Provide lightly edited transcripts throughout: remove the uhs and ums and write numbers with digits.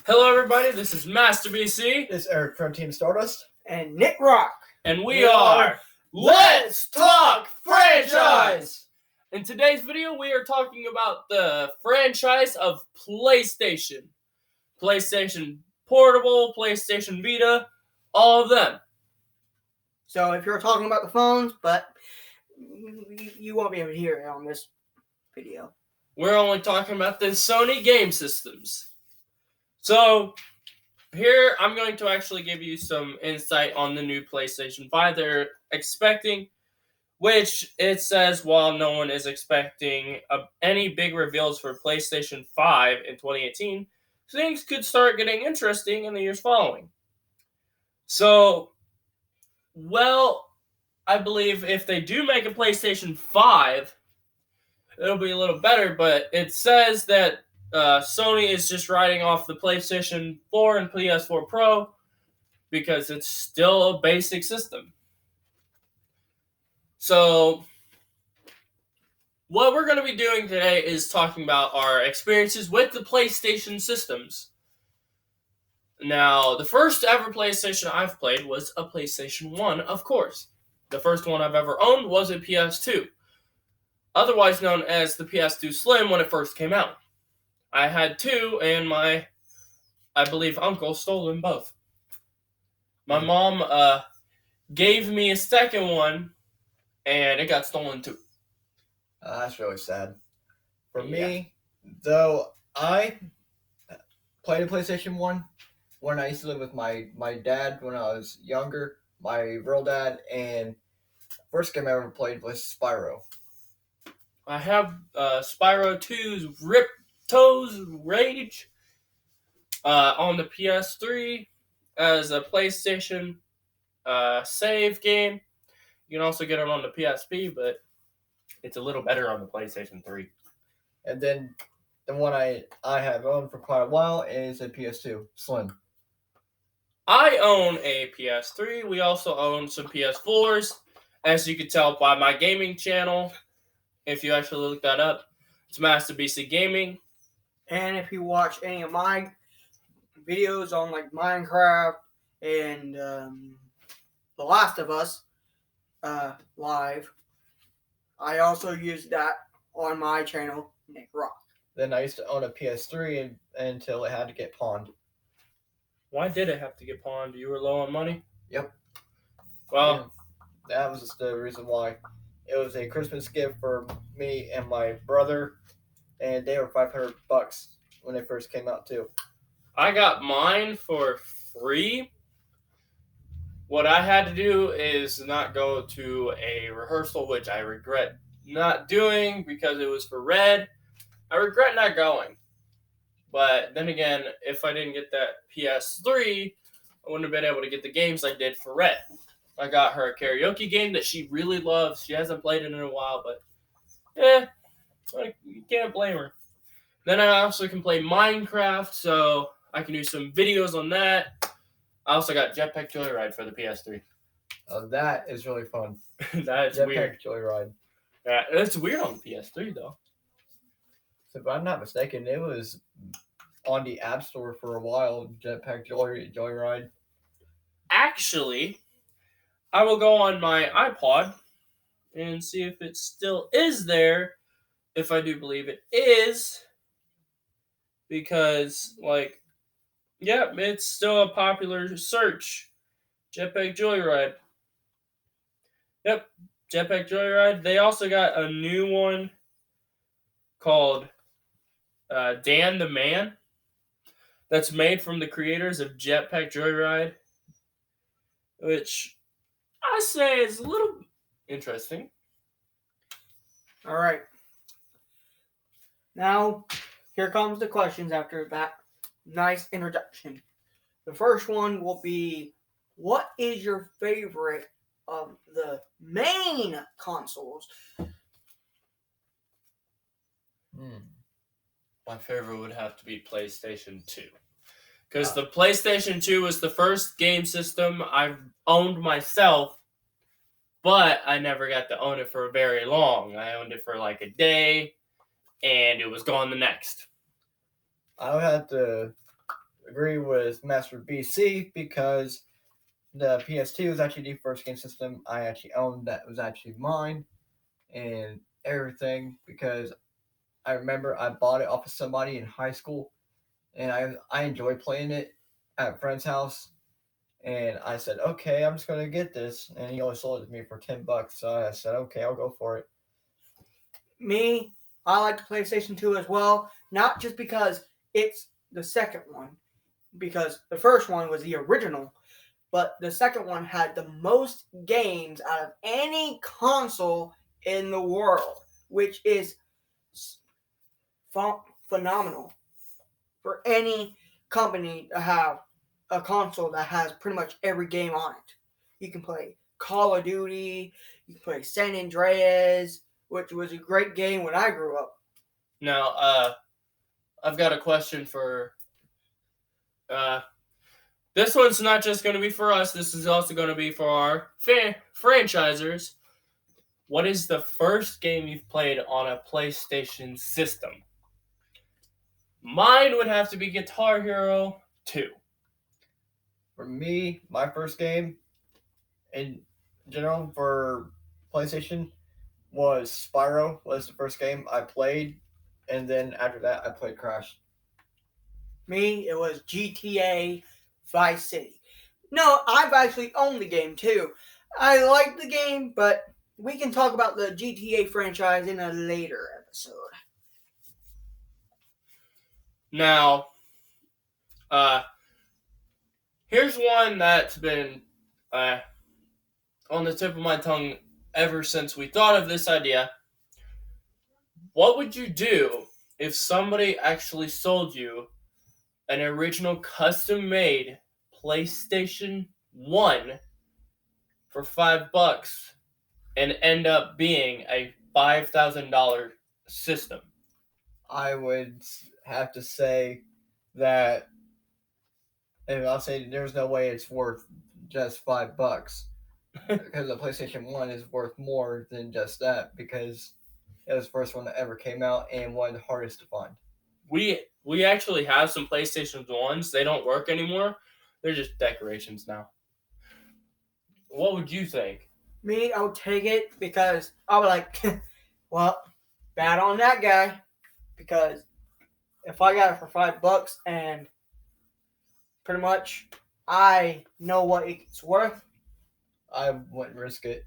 Hello, everybody. This is Master BC. This is Eric from Team Stardust. And Nick Rock. And we are Let's Talk Franchise! In today's video, we are talking about the franchise of PlayStation. PlayStation Portable, PlayStation Vita, all of them. So if you're talking about the phones, but you won't be able to hear it on this video. We're only talking about the Sony game systems. So, here I'm going to actually give you some insight on the new PlayStation 5 they're expecting, which it says while no one is expecting any big reveals for PlayStation 5 in 2018, things could start getting interesting in the years following. So, well, I believe if they do make a PlayStation 5, it'll be a little better, but it says that Sony is just writing off the PlayStation 4 and PS4 Pro because it's still a basic system. So, what we're going to be doing today is talking about our experiences with the PlayStation systems. Now, the first ever PlayStation I've played was a PlayStation 1, of course. The first one I've ever owned was a PS2, otherwise known as the PS2 Slim when it first came out. I had two, and I believe, uncle stole them both. My mom gave me a second one, and it got stolen too. That's really sad. For me, though, I played a PlayStation 1 when I used to live with my dad when I was younger, my real dad, and first game I ever played was Spyro. I have Spyro 2's Rip Toes Rage on the PS3 as a PlayStation save game. You can also get it on the PSP, but it's a little better on the PlayStation 3. And then the one I have owned for quite a while is a PS2 Slim. I own a PS3. We also own some PS4s, as you can tell by my gaming channel. If you actually look that up, it's Master BC Gaming. And if you watch any of my videos on like Minecraft and The Last of Us live, I also use that on my channel, Nick Rock. Then I used to own a PS3 until it had to get pawned. Why did it have to get pawned? You were low on money? Yep. Well, yeah, that was just the reason why. It was a Christmas gift for me and my brother, and they were $500 when they first came out too. I got mine for free. What I had to do is not go to a rehearsal, which I regret not doing because it was for Red. I regret not going. But then again, if I didn't get that PS3, I wouldn't have been able to get the games I did for Red. I got her a karaoke game that she really loves. She hasn't played it in a while, but you can't blame her. Then I also can play Minecraft, so I can do some videos on that. I also got Jetpack Joyride for the PS3. Oh, that is really fun. That's Jetpack weird. Joyride. Yeah, it's weird on the PS3, though. So if I'm not mistaken, it was on the App Store for a while, Jetpack Joyride. Actually, I will go on my iPod and see if it still is there, if I do believe it is. Because, it's still a popular search. Jetpack Joyride. Yep, Jetpack Joyride. They also got a new one called Dan the Man. That's made from the creators of Jetpack Joyride. Which I say is a little interesting. All right. Now, here comes the questions after that nice introduction. The first one will be, what is your favorite of the main consoles? My favorite would have to be PlayStation 2. Because the PlayStation 2 was the first game system I've owned myself, but I never got to own it for very long. I owned it for like a day, and it was gone the next. I would have to agree with Master BC because the PS2 was actually the first game system I actually owned that was actually mine and everything because I remember I bought it off of somebody in high school and I enjoyed playing it at a friend's house. And I said, okay, I'm just going to get this. And he only sold it to me for $10. So I said, okay, I'll go for it. Me, I like the PlayStation 2 as well. Not just because it's the second one, because the first one was the original, but the second one had the most games out of any console in the world, which is phenomenal for any company to have a console that has pretty much every game on it. You can play Call of Duty, you can play San Andreas, which was a great game when I grew up. Now, I've got a question for. This one's not just going to be for us. This is also going to be for our franchisers. What is the first game you've played on a PlayStation system? Mine would have to be Guitar Hero 2. For me, my first game in general for PlayStation was Spyro. Was the first game I played, and then after that I played Crash. Me, it was GTA Vice City. No, I've actually owned the game too. I like the game, but we can talk about the GTA franchise in a later episode. Now, here's one that's been on the tip of my tongue ever since we thought of this idea. What would you do if somebody actually sold you an original custom-made PlayStation 1 for $5 and end up being a $5,000 system? I would have to say that, and I'll say there's no way it's worth just $5 because the PlayStation 1 is worth more than just that because it was the first one that ever came out and one of the hardest to find. We actually have some PlayStation 1s. They don't work anymore. They're just decorations now. What would you think? Me, I would take it because I would like, well, bad on that guy. Because if I got it for $5 and pretty much I know what it's worth, I wouldn't risk it,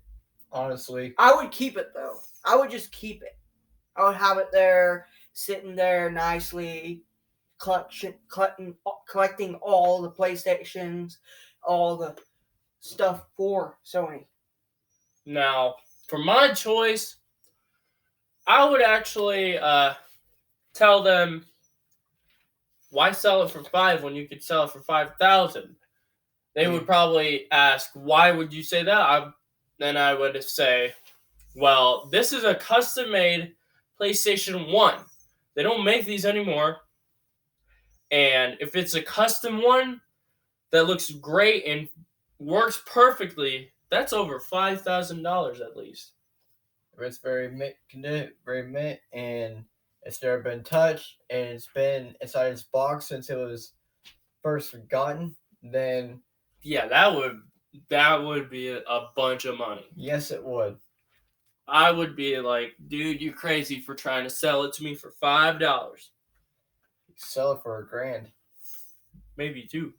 honestly. I would keep it though. I would just keep it. I would have it there, sitting there nicely, collecting all the PlayStations, all the stuff for Sony. Now, for my choice, I would actually tell them, why sell it for $5 when you could sell it for $5,000? They would probably ask, why would you say that? Then I would say, well, this is a custom-made PlayStation 1. They don't make these anymore. And if it's a custom one that looks great and works perfectly, that's over $5,000 at least. It's very mint, and it's never been touched, and it's been inside its box since it was first gotten. Then yeah, that would be a bunch of money. Yes, it would. I would be like, dude, you crazy for trying to sell it to me for $5. Sell it for $1,000. Maybe $2.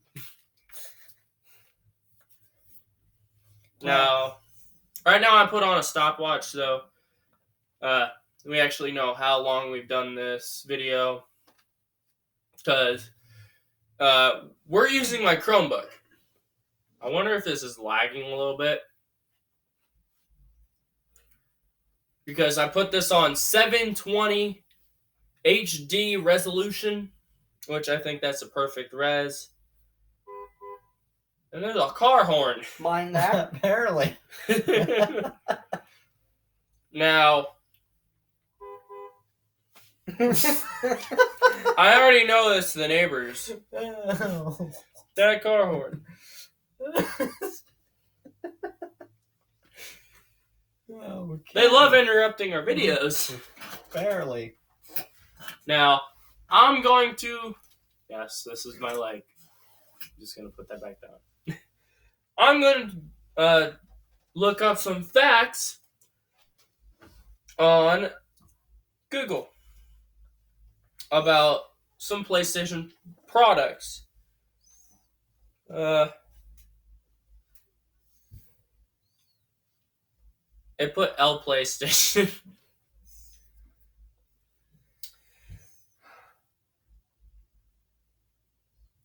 Now, right now I put on a stopwatch, so we actually know how long we've done this video, because we're using my Chromebook. I wonder if this is lagging a little bit, because I put this on 720 HD resolution, which I think that's a perfect res. And there's a car horn. Mind that. Apparently. Now, I already know this to the neighbors. That car horn. Okay. They love interrupting our videos. Apparently. Now, I'm going to... Yes, this is my leg. just gonna put that back down. I'm gonna look up some facts on Google about some PlayStation products. It put L PlayStation.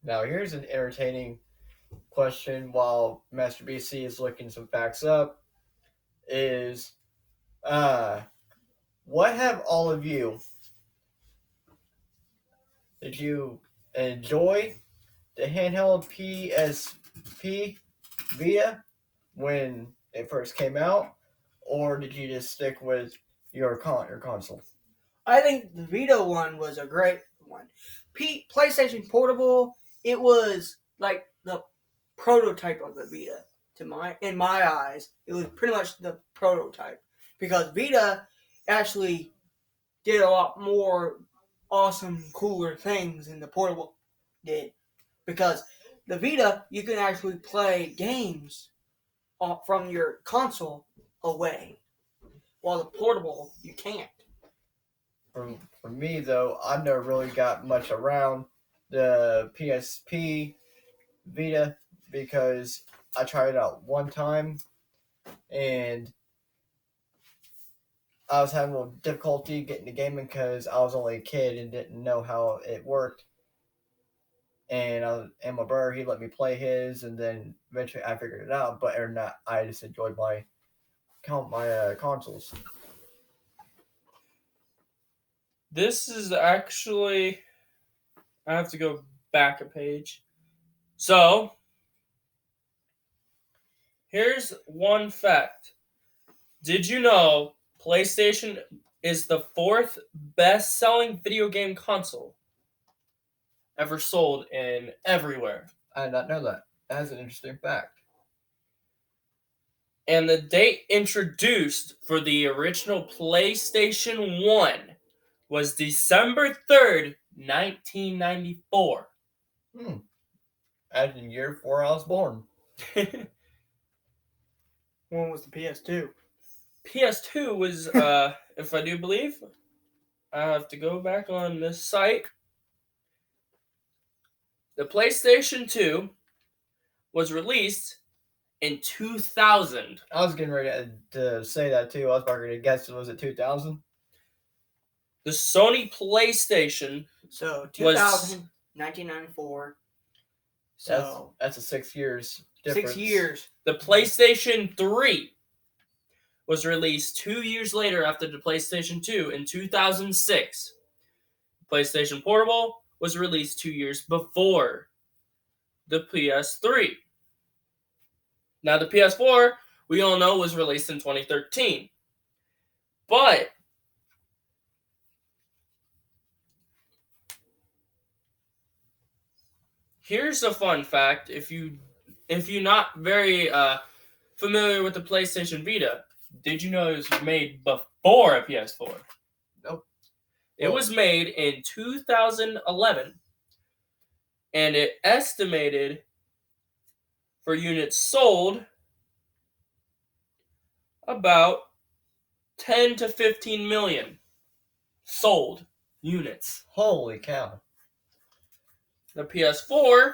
Now, here's an entertaining question while Master BC is looking some facts up. Is, what have all of you, did you enjoy the handheld PSP Vita when it first came out, or did you just stick with your console? I think the Vita one was a great one. PlayStation Portable, it was like the prototype of the Vita in my eyes. It was pretty much the prototype because Vita actually did a lot more awesome, cooler things than the Portable did. Because the Vita, you can actually play games from your console away, while the Portable, you can't. For me, though, I've never really got much around the PSP Vita because I tried it out one time and I was having a little difficulty getting the gaming because I was only a kid and didn't know how it worked. And my brother, he let me play his, and then eventually I figured it out. But or not, I just enjoyed my consoles. This is actually, I have to go back a page. So, here's one fact. Did you know PlayStation is the 4th best-selling video game console ever sold in everywhere? I did not know that. That's an interesting fact. And the date introduced for the original PlayStation 1 was December 3rd, 1994. As in year before I was born. When was the PS2? PS2 was, if I do believe, I have to go back on this site. The PlayStation 2 was released in 2000. I was getting ready to say that too. I was about to guess, was it 2000? The Sony PlayStation So 2000, 1994. So that's a 6 years difference. 6 years. The PlayStation 3 was released 2 years later after the PlayStation 2 in 2006. PlayStation Portable was released 2 years before the PS3. Now, the PS4, we all know, was released in 2013. But here's a fun fact. If you're not very familiar with the PlayStation Vita, did you know it was made before a PS4? Nope. It was made in 2011, and it estimated for units sold about 10 to 15 million sold units. Holy cow. The PS4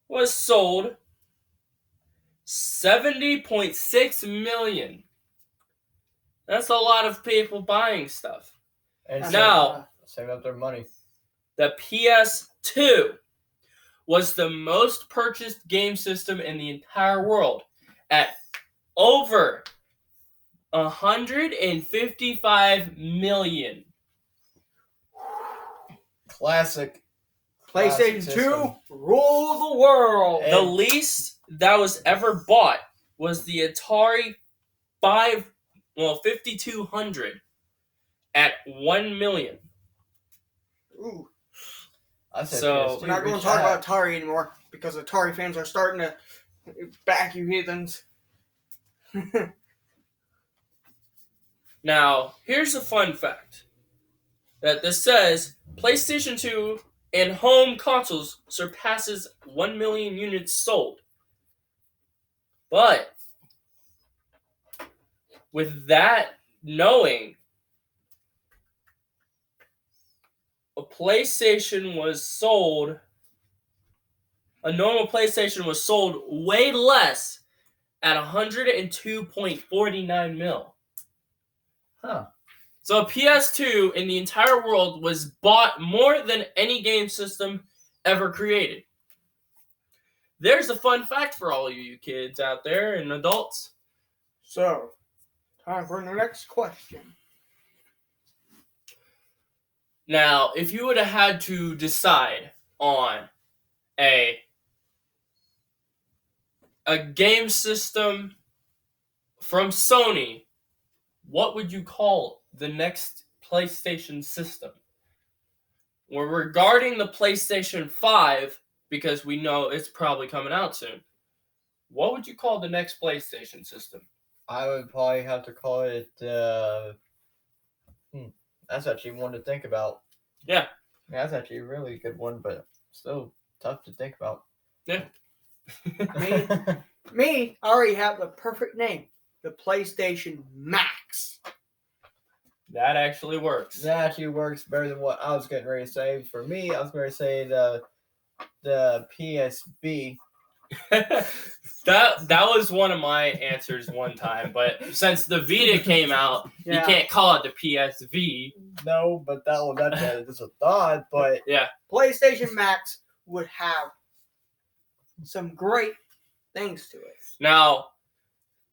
was sold 70.6 million. That's a lot of people buying stuff. And Now, save up their money. the PS2 was the most purchased game system in the entire world at over 155 million. Classic. PlayStation Classic 2 system. rule the world. The least that was ever bought was the Atari 5200 at 1 million. Ooh. I said So- PS2 We're not going to reached talk out. about Atari anymore because Atari fans are starting to back you heathens. Now, here's a fun fact. That this says PlayStation 2 in home consoles surpasses 1 million units sold. But with that knowing, a normal PlayStation was sold way less at 102.49 mil. Huh. So a PS2 in the entire world was bought more than any game system ever created. There's a fun fact for all you kids out there and adults. So, time for the next question. Now, if you would have had to decide on a game system from Sony, what would you call the next PlayStation system? We're regarding the PlayStation 5 because we know it's probably coming out soon. What would you call the next PlayStation system? I would probably have to call it. That's actually one to think about. Yeah. That's actually a really good one, but still tough to think about. Yeah. Me, I already have the perfect name. The PlayStation Max. That actually works. That actually works better than what I was getting ready to say. For me, I was going to say the PSB. that was one of my answers one time, but since the Vita came out, Yeah. you can't call it the PSV. No, but that's just a thought. But Yeah. PlayStation Max would have some great things to it. Now,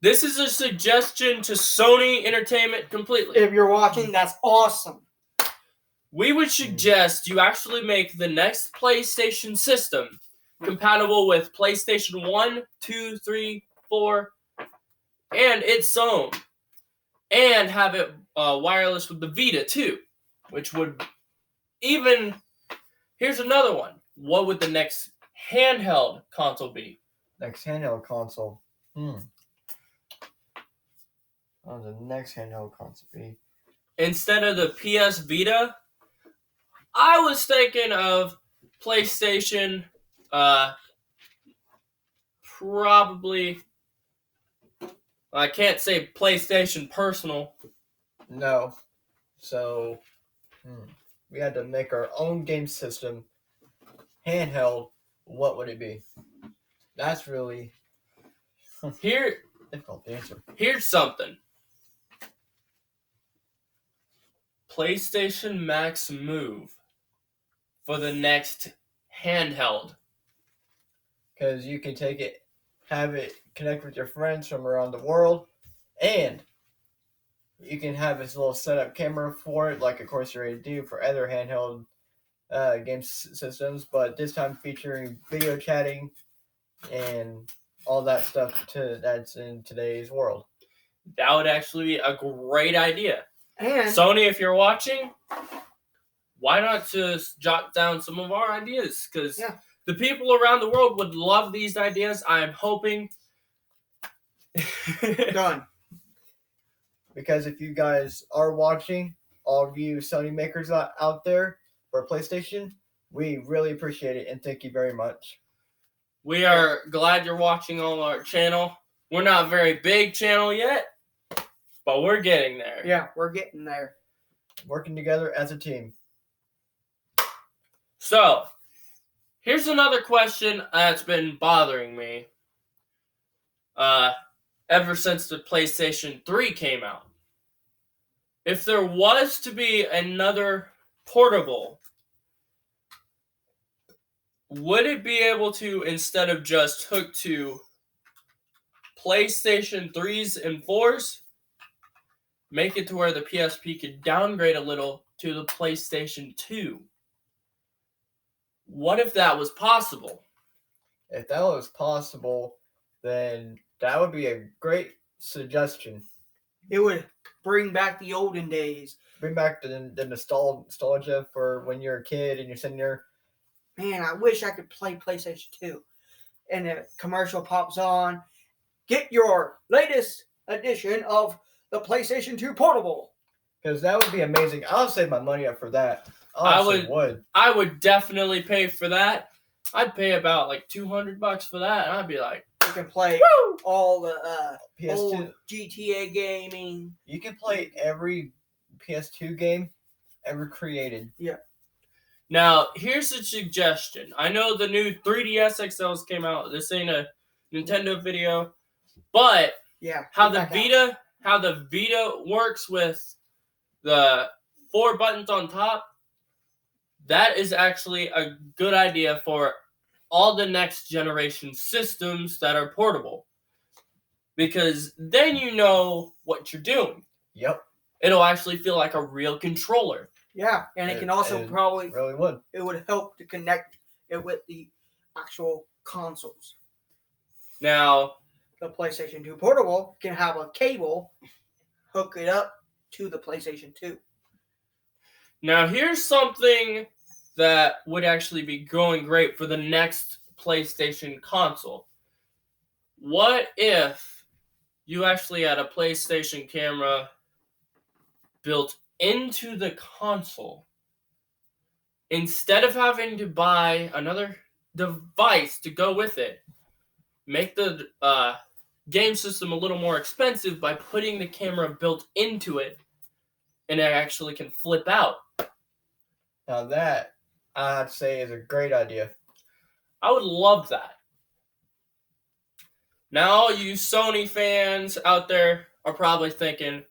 this is a suggestion to Sony Entertainment completely. If you're watching, that's awesome. We would suggest you actually make the next PlayStation system compatible with PlayStation 1, 2, 3, 4, and its own. And have it wireless with the Vita too, which would even... Here's another one. What would the next handheld console be? next handheld console. Oh, the next handheld console be. Instead of the PS Vita, I was thinking of PlayStation, probably, I can't say PlayStation Personal. No. So, we had to make our own game system. Handheld, what would it be? That's really difficult to answer. Here's something. PlayStation Max Move for the next handheld. Because you can take it, have it connect with your friends from around the world, and you can have this little setup camera for it, like of course you already do for other handheld game systems, but this time featuring video chatting and all that stuff that's in today's world. That would actually be a great idea. And Sony, if you're watching, why not just jot down some of our ideas? Because the people around the world would love these ideas. I'm hoping. done. Because if you guys are watching, all of you Sony makers out there for PlayStation, we really appreciate it and thank you very much. We are glad you're watching on our channel. We're not a very big channel yet, but we're getting there. Yeah, we're getting there. Working together as a team. So, here's another question that's been bothering me ever since the PlayStation 3 came out. If there was to be another portable, would it be able to, instead of just hook to PlayStation 3s and 4s, make it to where the PSP could downgrade a little to the PlayStation 2? What if that was possible? If that was possible, then that would be a great suggestion. It would bring back the olden days. Bring back the nostalgia for when you're a kid and you're sitting there. Man, I wish I could play PlayStation 2. And the commercial pops on. Get your latest edition of the PlayStation 2 Portable. Because that would be amazing. I'll save my money up for that. honestly would. I would definitely pay for that. I'd pay about like $200 for that, and I'd be like, You can play woo! all the PS2. old GTA gaming. You can play every PS2 game ever created. Now, here's a suggestion. I know the new 3DS XLs came out. This ain't a Nintendo video, but Yeah. how get the back Vita works with the 4 buttons on top, that is actually a good idea for all the next generation systems that are portable. Because then you know what you're doing. Yep, It'll actually feel like a real controller. Yeah, and it can also it probably really would. it would help to connect it with the actual consoles. Now, The PlayStation 2 Portable can have a cable, hook it up to the PlayStation 2. Now, here's something that would actually be going great for the next PlayStation console. What if you actually had a PlayStation camera built into the console? Instead of having to buy another device to go with it, make the game system a little more expensive by putting the camera built into it, and it actually can flip out. Now that, I'd say, is a great idea. I would love that. Now, all you Sony fans out there are probably thinking,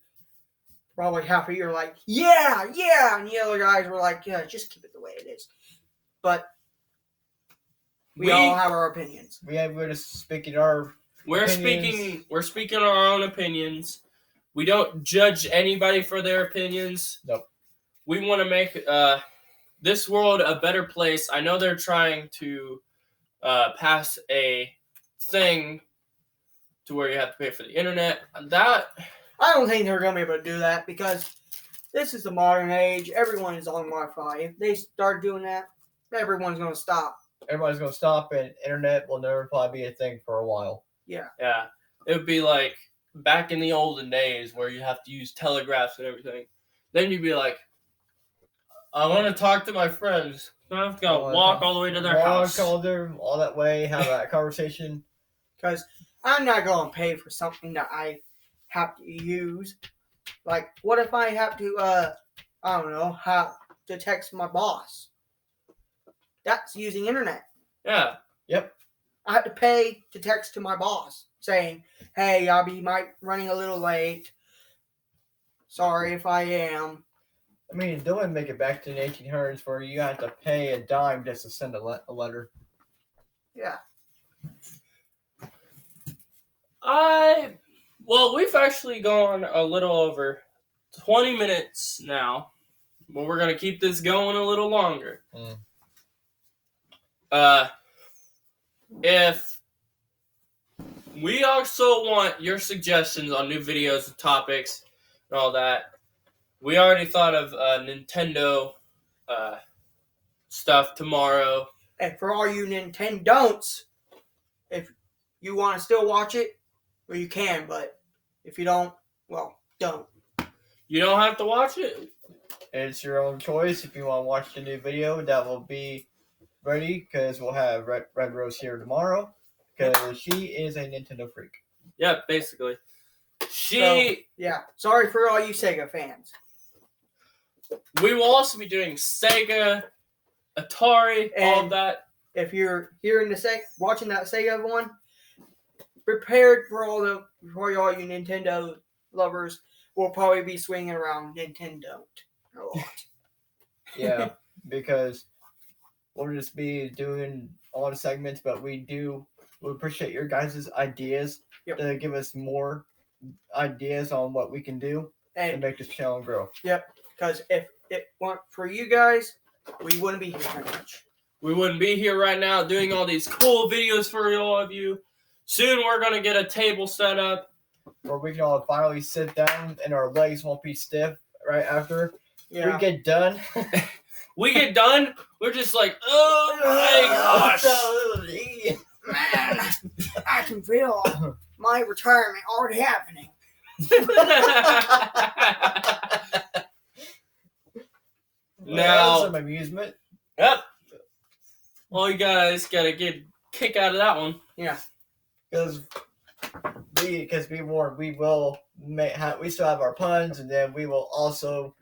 Probably half of you are like, yeah, and the other guys were like, yeah, just keep it the way it is. But we all have our opinions. We're just speaking our we're opinions. speaking our own opinions. We don't judge anybody for their opinions. Nope. We want to make this world a better place. I know they're trying to pass a thing to where you have to pay for the internet. That I don't think they're going to be able to do that because this is the modern age. Everyone is on Wi-Fi. If they start doing that, everyone's going to stop. Everybody's going to stop, and internet will never probably be a thing for a while. Yeah. it would be like back in the olden days where you have to use telegraphs and everything. Then you'd be like, I want to talk to my friends. I have to go walk all the way to their house. All that way, have that conversation. Because I'm not going to pay for something that I have to use. Like, what if I have to, I don't know, have to text my boss? That's using internet. Yeah. Yep. I have to pay to text to my boss saying, hey, I'll be running a little late. Sorry if I am. I mean, don't even make it back to the 1800s where you have to pay a dime just to send a letter. Yeah. Well, we've actually gone a little over 20 minutes now, but we're going to keep this going a little longer. If we also want your suggestions on new videos and topics and all that, we already thought of Nintendo stuff tomorrow. And for all you Nintendon'ts, if you want to still watch it, well, you can, but if you don't, well, don't. You don't have to watch it. It's your own choice. If you want to watch the new video, that will be ready because we'll have Red Rose here tomorrow because she is a Nintendo freak. Yeah, basically. Yeah. Sorry for all you Sega fans. We will also be doing Sega, Atari, all of that. If you're hearing watching that Sega one, prepared for all you Nintendo lovers. We'll probably be swinging around Nintendo a lot. Yeah, because we'll just be doing all the segments, but we appreciate your guys' ideas to give us more ideas on what we can do and make this channel grow. Yep, because if it weren't for you guys, we wouldn't be here very much. We wouldn't be here right now doing all these cool videos for all of you. Soon we're going to get a table set up where we can all finally sit down and our legs won't be stiff right after. Yeah. We get done. We're just like, oh my gosh. Man, I can feel my retirement already happening. Now, some amusement. yep. All you guys gotta get a kick out of that one. Yeah. Because we still have our puns, and then we will also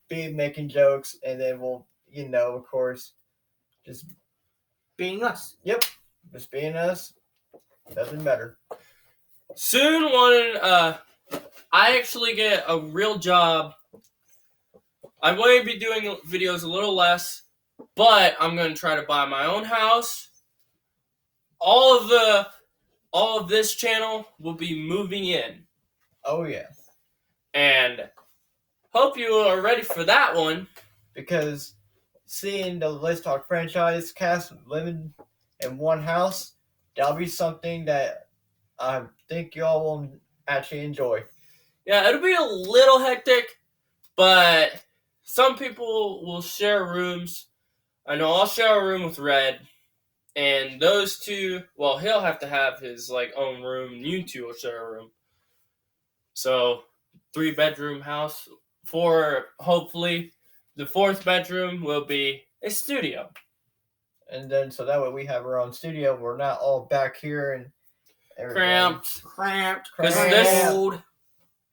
be making jokes, and then we'll, of course, just Being us. just being us. Doesn't matter. Soon, when I actually get a real job, I'm going to be doing videos a little less, but I'm going to try to buy my own house. All of this channel will be moving in, Oh yeah, and hope you are ready for that one. because seeing the Let's Talk franchise cast living in one house, that'll be something that I think y'all will actually enjoy. Yeah, it'll be a little hectic, but some people will share rooms. I know I'll share a room with Red, and those two, well, he'll have to have his own room. You two will share a room. So, 3-bedroom house. Hopefully, the 4th bedroom will be a studio. And then so that way we have our own studio. We're not all back here and everything. Cramped. Cramped. This-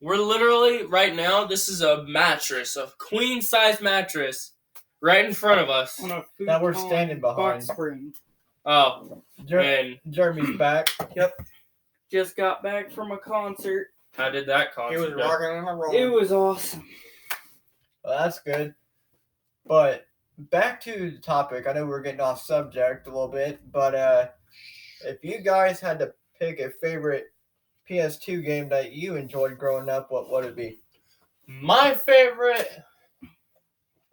We're literally, right now, this is a mattress, a queen-size mattress, right in front of us. On a That we're futon standing behind. box spring. Oh, and Jeremy's back. Just got back from a concert. how did that It concert was go? rocking and rolling. It was awesome. Well, that's good. But back to the topic. I know we're getting off subject a little bit, but if you guys had to pick a favorite PS2 game that you enjoyed growing up, what would it be? My favorite.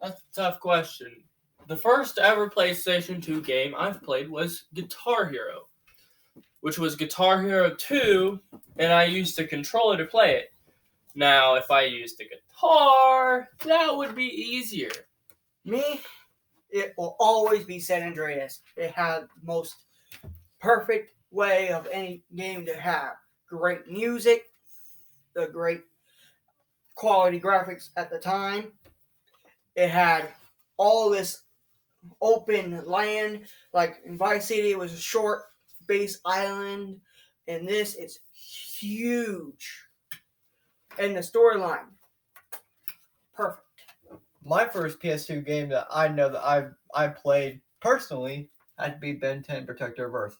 That's a tough question. The first ever PlayStation 2 game I've played was Guitar Hero, which was Guitar Hero 2, and I used a controller to play it. Now, if I used a guitar, that would be easier. Me, it will always be San Andreas. It had the most perfect way of any game to have. Great music, the great quality graphics at the time. It had all this open land, like in Vice City, it was a short base island. In this, it's huge. And the storyline, perfect. My first PS2 game that I know that I played personally had to be Ben 10 Protector of Earth.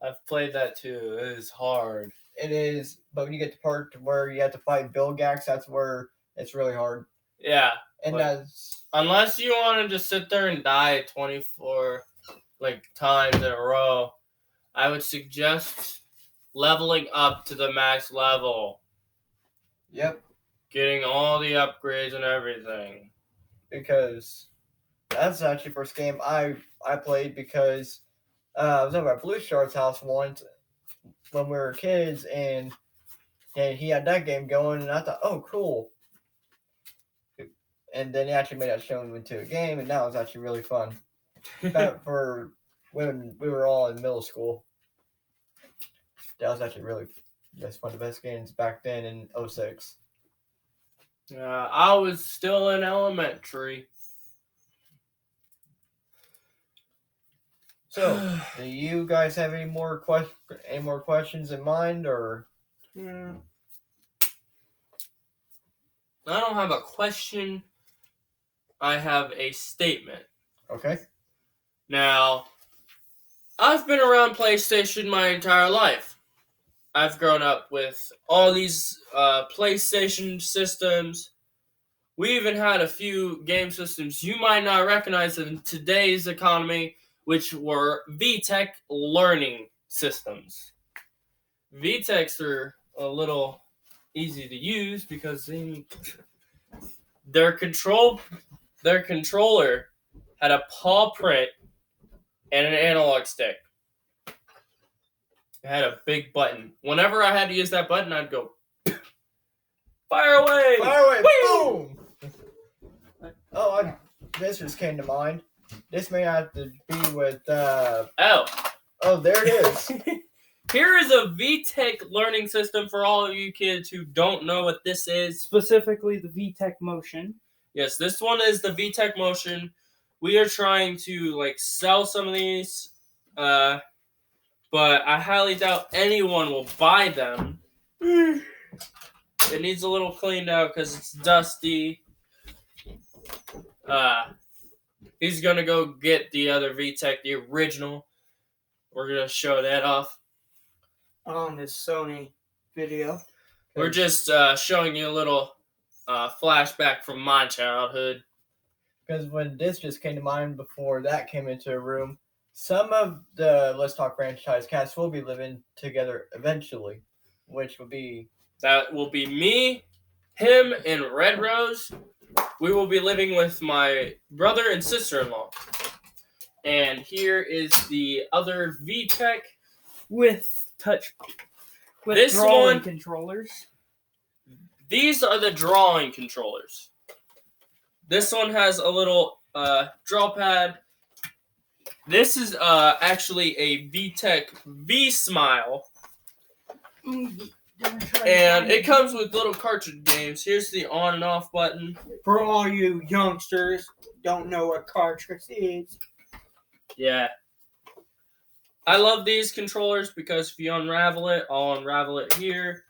I've played that too. It is hard. It is, but when you get to part where you have to fight Bill Gax, that's where it's really hard. Yeah. And But- that's Unless you want to just sit there and die 24 times in a row, I would suggest leveling up to the max level, yep, getting all the upgrades and everything. because that's actually the first game I played because I was over at Blue Shark's house once when we were kids, and he had that game going, and I thought, oh, cool. And then he actually made that show into a game, and that was actually really fun. Back for when we were all in middle school. That was actually really just one of the best games back then in 06. I was still in elementary. So, do you guys have any more questions in mind, or? Hmm. I don't have a question. I have a statement. Okay. Now, I've been around PlayStation my entire life. I've grown up with all these PlayStation systems. We even had a few game systems you might not recognize in today's economy, which were VTech learning systems. VTechs are a little easy to use because their controller had a paw print and an analog stick. It had a big button. Whenever I had to use that button, I'd go fire away. Fire away! Whee! Boom! This just came to mind. This may have to be with. Oh. Oh, there it is. Here is a VTech learning system for all of you kids who don't know what this is. Specifically, the VTech Motion. Yes, this one is the VTech Motion. We are trying to like sell some of these, but I highly doubt anyone will buy them. It needs a little cleaned out because it's dusty. He's gonna go get the other VTech, the original. We're gonna show that off. On this Sony video. We're just showing you a little flashback from my childhood. Because when this just came to mind before that came into a room, some of the Let's Talk franchise cast will be living together eventually, which will be... That will be me, him, and Red Rose. We will be living with my brother and sister-in-law. And here is the other VTech. With This drawing one- controllers. These are the drawing controllers. This one has a little draw pad. This is actually a VTech V-Smile. And it comes with little cartridge games. Here's the on and off button. For all you youngsters don't know what cartridge is. Yeah. I love these controllers because if you unravel it, I'll unravel it here.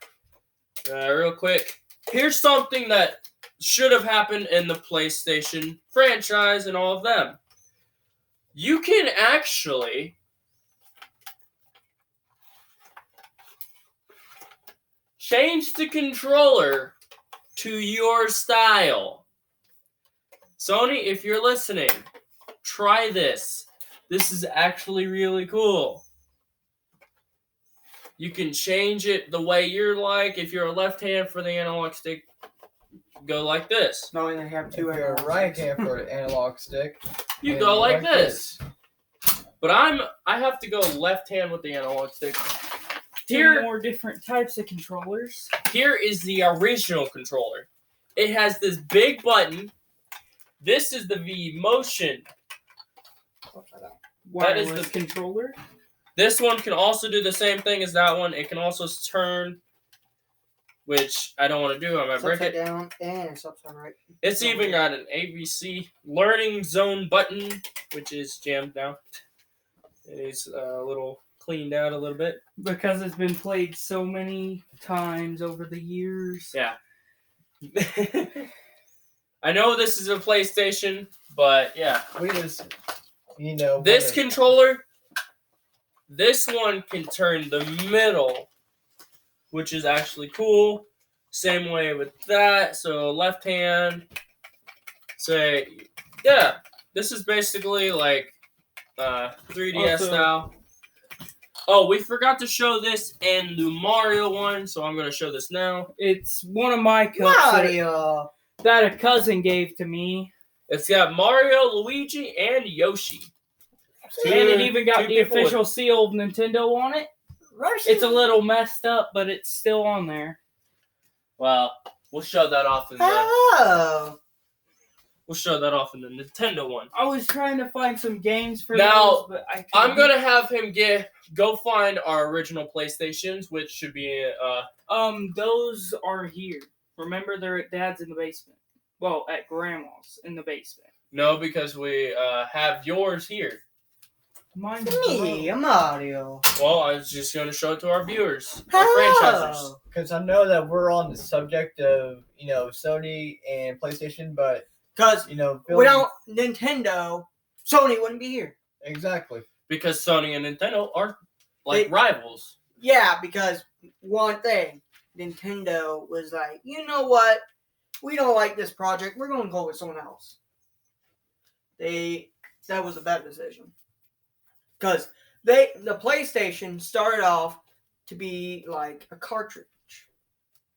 Real quick. Here's something that should have happened in the PlayStation franchise and all of them. You can actually change the controller to your style. Sony, if you're listening, try this. This is actually really cool. You can change it the way you're like. If you're a left hand for the analog stick, go like this. Knowing they have If two you're a analog right sticks. hand for an analog stick, You and go like like this. But I have to go left hand with the analog stick. Two Here, more different types of controllers. here is the original controller. It has this big button. This is the V Motion. That is Wireless the- controller. This one can also do the same thing as that one. It can also turn, which I don't want to do. I might It's break upside it. down and it's upside right. It's even got an ABC learning zone button, which is jammed now. It is a little cleaned out a little bit. Because it's been played so many times over the years. Yeah. I know this is a PlayStation, but yeah. we just, you know... This wanna- controller, this one can turn the middle, which is actually cool. Same way with that. So left hand, say, yeah, this is basically like 3DS Also- style. Oh, we forgot to show this in the Mario one, so I'm going to show this now. It's one of my cups that, Mario. that a cousin gave to me. It's got Mario, Luigi, and Yoshi. And it even got two the people with- official seal of Nintendo on it. Russian. It's a little messed up, but it's still on there. Well, we'll show that off in the Oh. Nintendo one. I was trying to find some games for Now, those, but I I'm couldn't. gonna have him go find our original PlayStations, which should be Those are here. Remember, they're at Dad's in the basement. Well, at Grandma's in the basement. no, because we have yours here. Mine's Me, a Mario. Well, I was just gonna show it to our viewers, our franchisers. Oh. Because I know that we're on the subject of, you know, Sony and PlayStation, but, Because you know... without Nintendo, Sony wouldn't be here. Exactly. Because Sony and Nintendo are like They- rivals. Yeah, because one thing, Nintendo was like, you know what? We don't like this project. We're going to go with someone else. That was a bad decision. Because the PlayStation started off to be like a cartridge,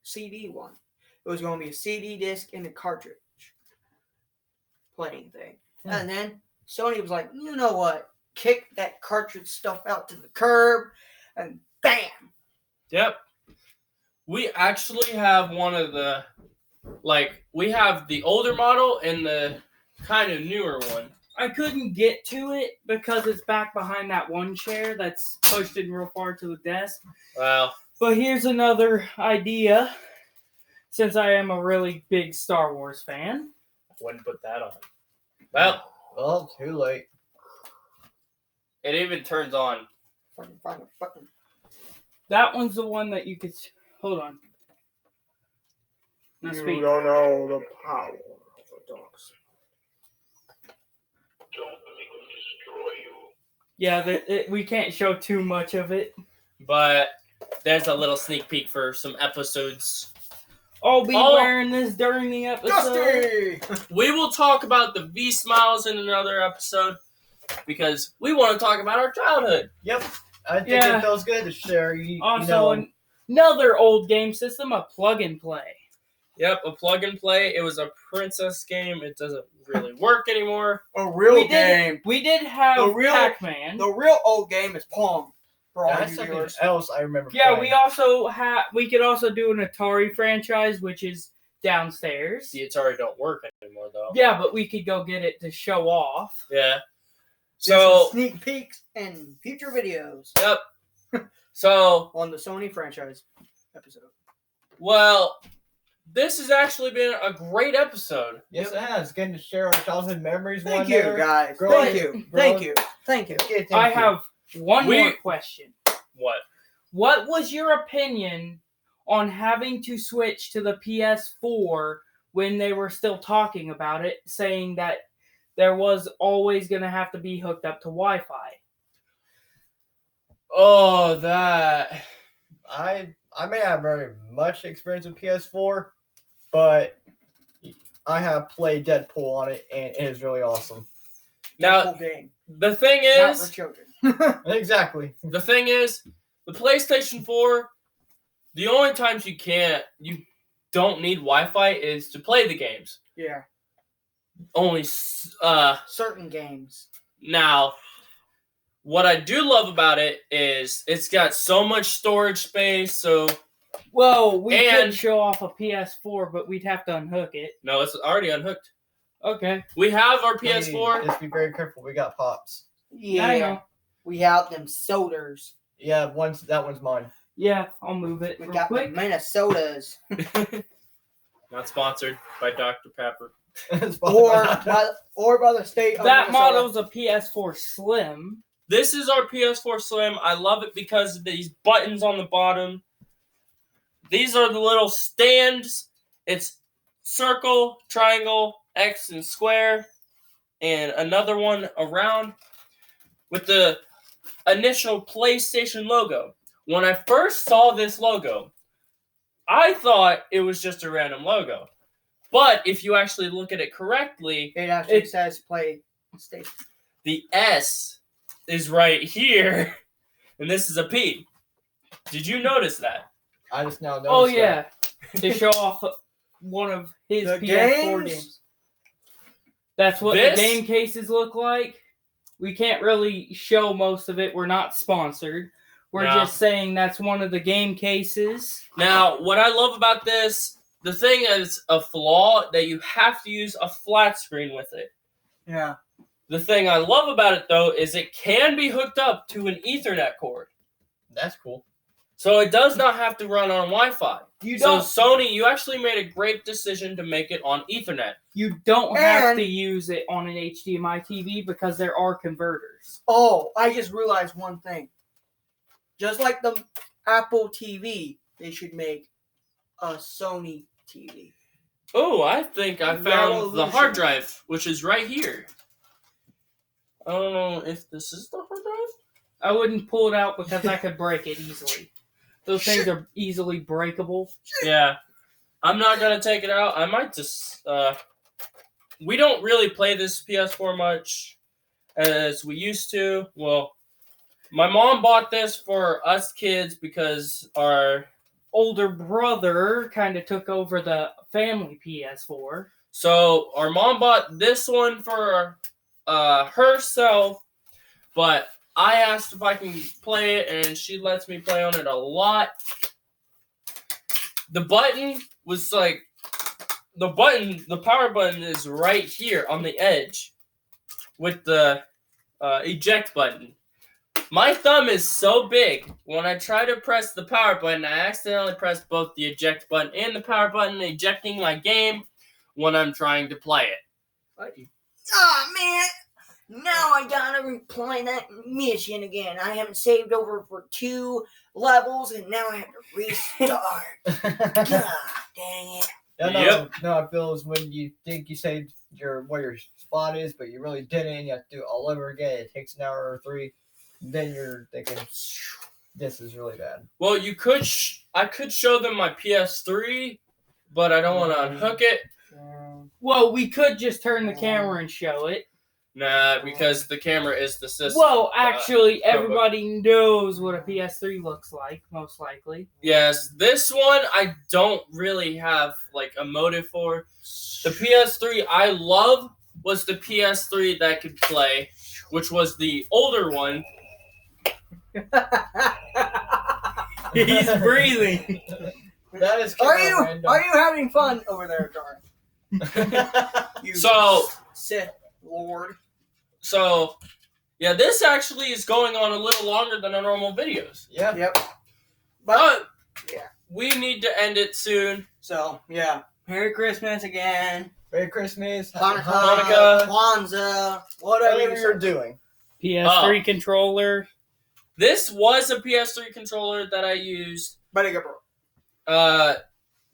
CD one. It was going to be a CD disc and a cartridge playing thing. Hmm. And then Sony was like, you know what? Kick that cartridge stuff out to the curb, and bam! Yep. We actually have one of the we have the older model and the kind of newer one. I couldn't get to it because it's back behind that one chair that's pushed in real far to the desk. Well, But here's another idea. Since I am a really big Star Wars fan, wouldn't put that on. Well, Well, too late. it even turns on. Fucking find a button. That one's the one that you could. Hold on. Now speak. don't know the power of the dogs. Yeah, we can't show too much of it. But there's a little sneak peek for some episodes. I'll be Oh. wearing this during the episode. Dusty! We will talk about the V Smiles in another episode because we want to talk about our childhood. Yep. I think Yeah. it feels good to share. You Also, know, another old game system, a plug and play. Yep, a plug and play. It was a princess game. It doesn't really work anymore. A real we game. We did have The real- Pac-Man. The real old game is Pong. For all that's you something viewers. else I remember. Yeah, playing. we also we could also do an Atari franchise, which is downstairs. The Atari don't work anymore though. Yeah, but we could go get it to show off. Yeah. Some So sneak peeks and future videos yep. So on the Sony franchise episode. well, this has actually been a great episode. Yes, it has. Getting to share our childhood memories. Thank one you, day. guys. Growing- Thank you. growing- Thank you. Thank you. Okay, thank I you. have one We- more question. What? What was your opinion on having to switch to the PS4 when they were still talking about it, saying that there was always going to have to be hooked up to Wi-Fi? Oh, that. I may have very much experience with PS4, but I have played Deadpool on it, and it is really awesome. Now, Cool game. the thing Not for is, children. Exactly. the PlayStation 4, the only times you don't need Wi-Fi is to play the games. Yeah. Only, Certain games. now, what I do love about it is it's got so much storage space, so, Well, we could And- show off a PS4, but we'd have to unhook it. no, it's already unhooked. Okay. We have our PS4. Just be very careful. We got pops. I know. We have them sodas. Yeah, that one's mine. Yeah, I'll move it We real got quick. the Minnesotas. Not sponsored by Dr. Pepper. or by the state of That Minnesota. model's a PS4 Slim. This is our PS4 Slim. I love it because of these buttons on the bottom. These are the little stands. It's circle, triangle, X, and square. And another one around with the initial PlayStation logo. When I first saw this logo, I thought it was just a random logo. But if you actually look at it correctly, It actually It- says PlayStation. the S is right here, and this is a P. Did you notice that? I just now noticed Oh that. yeah, to show off one of his The PS4 games? games. That's what This- the game cases look like. We can't really show most of it. We're not sponsored. We're No. just saying that's one of the game cases. Now, what I love about this, the thing is a flaw that you have to use a flat screen with it. Yeah. The thing I love about it, though, is it can be hooked up to an Ethernet cord. That's cool. So it does not have to run on Wi-Fi. You So don't. Sony, you actually made a great decision to make it on Ethernet. You don't have And- to use it on an HDMI TV because there are converters. Oh, I just realized one thing. Just like the Apple TV, they should make a Sony TV. Oh, I think I found the hard Revolution. drive, which is right here. I don't know if this is the hard drive. I wouldn't pull it out because I could break it easily. Those things are easily breakable. Yeah. I'm not going to take it out. I might just... we don't really play this PS4 much as we used to. Well, my mom bought this for us kids because our... Older brother kind of took over the family PS4. So our mom bought this one for herself, but I asked if I can play it, and she lets me play on it a lot. The button was like, the power button is right here on the edge with the eject button. My thumb is so big, when I try to press the power button, I accidentally press both the eject button and the power button, ejecting my game when I'm trying to play it. Oh man! Now I gotta replay that mission again. I haven't saved over for 2 levels, and now I have to restart. God dang it! No, it feels when you think you saved where your spot is, but you really didn't. You have to do it all over again. It takes an hour or 3. Then you're thinking, this is really bad. Well, you could. I could show them my PS3, but I don't want to unhook it. Well, we could just turn the camera and show it. Nah, because the camera is the system. Well, actually, everybody knows what a PS3 looks like, most likely. Yes, this one I don't really have like a motive for. The PS3 I love was the PS3 that could play, which was the older one. He's breathing. That is Are kinda you random. having fun over there, Jar? You So, Sith Lord. so yeah, this actually is going on a little longer than our normal videos. Yeah. Yep. But Yeah. we need to end it soon. So yeah. Merry Christmas again. Merry Christmas. Hanukkah. Kwanzaa. Whatever Whatever you're doing. PS3 controller. This was a PS3 controller that I used. But it got broke.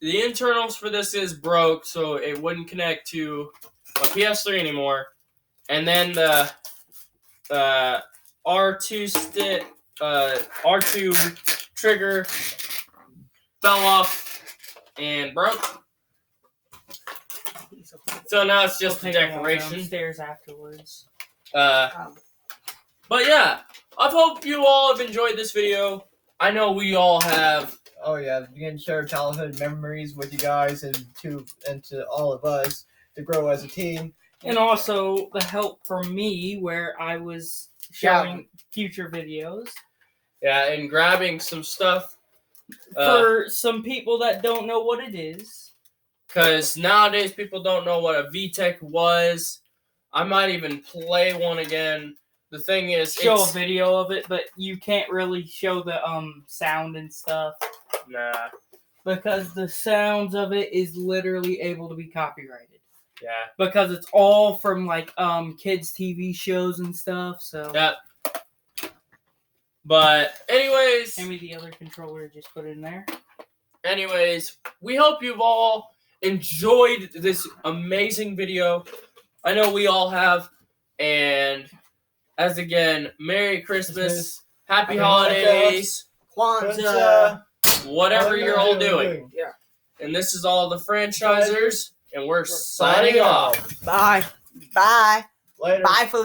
The internals for this is broke, so it wouldn't connect to my PS3 anymore. And then the R2 stick, R2 trigger fell off and broke. So now it's just a We'll take them all decoration. downstairs afterwards. But yeah, I hope you all have enjoyed this video. I know we all have. Oh yeah, we can share childhood memories with you guys and to all of us to grow as a team. And also the help from me where I was showing future videos. Yeah, and grabbing some stuff. For some people that don't know what it is. Because nowadays people don't know what a VTech was. I might even play one again. The thing is, Show a video of it, but you can't really show the sound and stuff. Nah. Because the sounds of it is literally able to be copyrighted. Yeah. Because it's all from like kids TV shows and stuff, so Yeah. But anyways, hand me the other controller, just put it in there. we hope you've all enjoyed this amazing video. I know we all have. And as again, Merry Christmas, Happy Happy Holidays, Kwanzaa. whatever you're all doing. Yeah. And this is all the franchisers, and we're signing off. Bye. Bye. Later. Bye, Felicia.